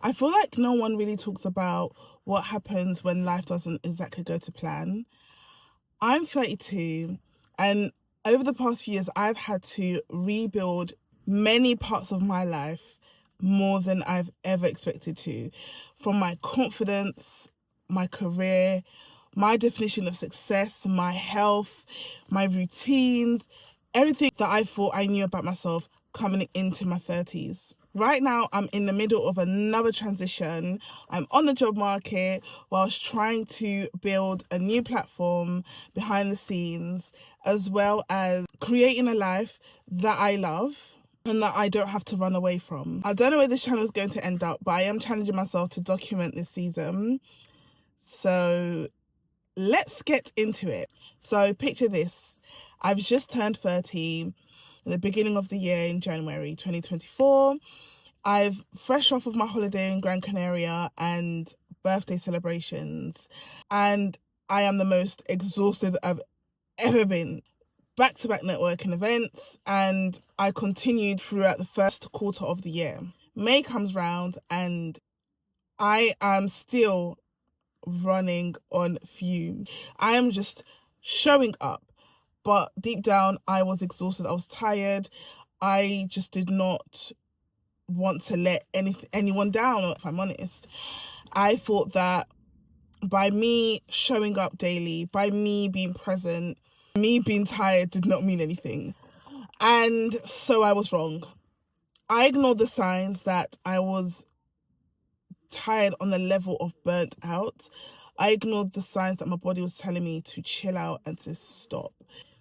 I feel like no one really talks about what happens when life doesn't exactly go to plan. I'm 32, and over the past few years, I've had to rebuild many parts of my life more than I've ever expected to. From my confidence, my career, my definition of success, my health, my routines, everything that I thought I knew about myself coming into my 30s. Right now, I'm in the middle of another transition. I'm on the job market whilst trying to build a new platform behind the scenes, as well as creating a life that I love and that I don't have to run away from. I don't know where this channel is going to end up, but I am challenging myself to document this season. So let's get into it. So picture this. I've just turned 30 at the beginning of the year in January 2024. I've fresh off of my holiday in Gran Canaria and birthday celebrations, and I am the most exhausted I've ever been. Back-to-back networking events, and I continued throughout the first quarter of the year. May comes round and I am still running on fumes. I am just showing up, but deep down I was exhausted. I was tired. I just did not want to let anyone down, if I'm honest. I thought that by me showing up daily, by me being present, me being tired did not mean anything. And so I was wrong. I ignored the signs that I was tired on the level of burnt out. I ignored the signs that my body was telling me to chill out and to stop.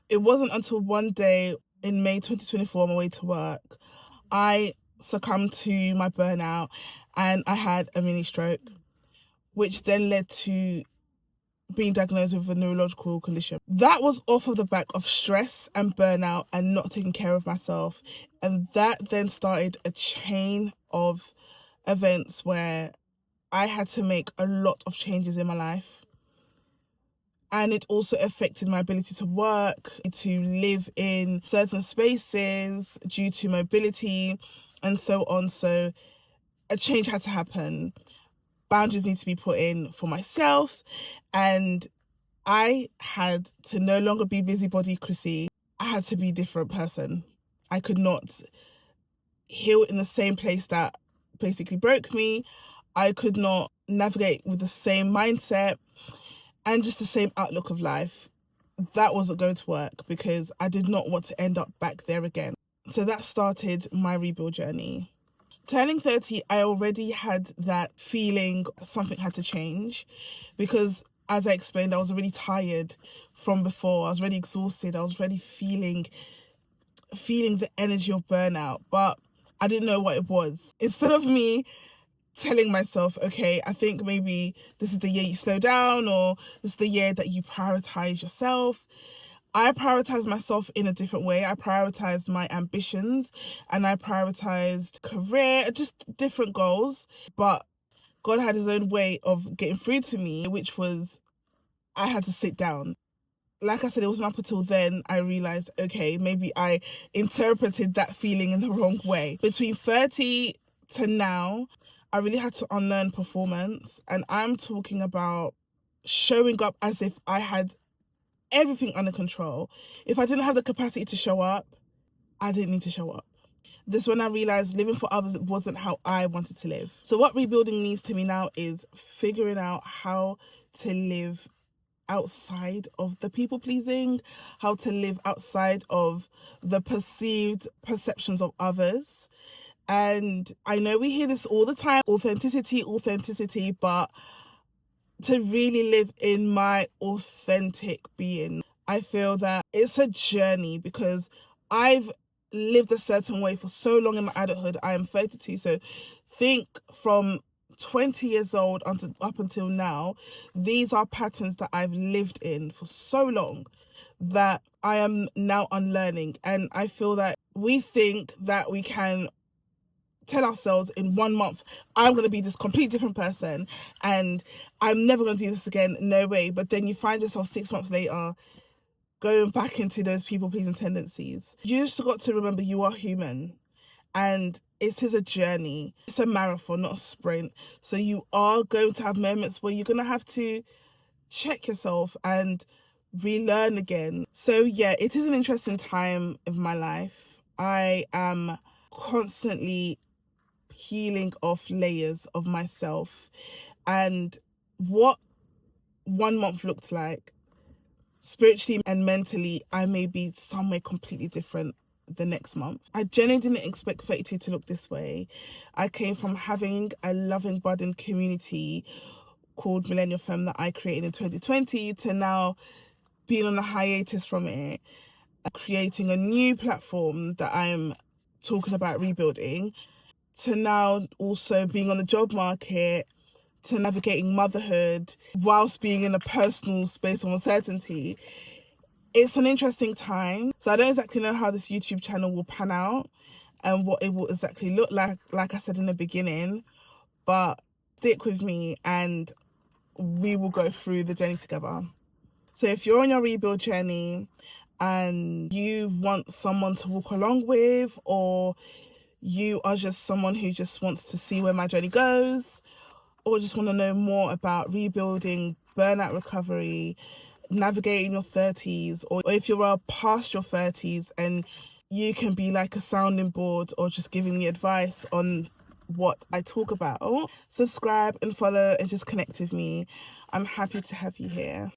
It wasn't until one day in May 2024 on my way to work, I succumbed to my burnout and I had a mini stroke, which then led to being diagnosed with a neurological condition. That was off of the back of stress and burnout and not taking care of myself. And that then started a chain of events where I had to make a lot of changes in my life. And it also affected my ability to work, to live in certain spaces due to mobility and so on. So a change had to happen. Boundaries need to be put in for myself, and I had to no longer be busybody Chrissy. I had to be a different person. I could not heal in the same place that basically broke me. I could not navigate with the same mindset and just the same outlook of life. That wasn't going to work because I did not want to end up back there again. So that started my rebuild journey. Turning 30, I already had that feeling something had to change because, as I explained, I was already tired from before. I was already exhausted. I was already feeling the energy of burnout, but I didn't know what it was. Instead of me telling myself, okay, I think maybe this is the year you slow down, or this is the year that you prioritize yourself, I prioritized myself in a different way. I prioritized my ambitions and I prioritized career, just different goals. But God had his own way of getting through to me, which was I had to sit down. Like I said, it wasn't up until then I realized, okay, maybe I interpreted that feeling in the wrong way. Between 30 to now, I really had to unlearn performance. And I'm talking about showing up as if I had everything under control. If I didn't have the capacity to show up, I didn't need to show up. This is when I realized living for others wasn't how I wanted to live. So what rebuilding means to me now is figuring out how to live outside of the people pleasing, how to live outside of the perceived perceptions of others. And I know we hear this all the time, authenticity, but to really live in my authentic being, I feel that it's a journey because I've lived a certain way for so long in my adulthood. I am 32, so think from 20 years old up until now, these are patterns that I've lived in for so long that I am now unlearning. And I feel that we think that we can tell ourselves in 1 month, I'm going to be this completely different person and I'm never going to do this again. No way. But then you find yourself 6 months later going back into those people pleasing tendencies. You just got to remember you are human, and it is a journey. It's a marathon, not a sprint. So you are going to have moments where you're going to have to check yourself and relearn again. So yeah, it is an interesting time of my life. I am constantly peeling off layers of myself, and what 1 month looked like spiritually and mentally, I may be somewhere completely different the next month. I genuinely didn't expect 32 to look this way. I came from having a loving budding community called Millennial Femme that I created in 2020 to now being on a hiatus from it, creating a new platform that I'm talking about rebuilding, to now also being on the job market, to navigating motherhood whilst being in a personal space of uncertainty. It's an interesting time. So I don't exactly know how this YouTube channel will pan out and what it will exactly look like I said in the beginning, but stick with me and we will go through the journey together. So if you're on your rebuild journey and you want someone to walk along with, or you are just someone who just wants to see where my journey goes, or just want to know more about rebuilding, burnout recovery, navigating your 30s, or if you're past your 30s and you can be like a sounding board or just giving me advice on what I talk about, subscribe and follow and just connect with me. I'm happy to have you here.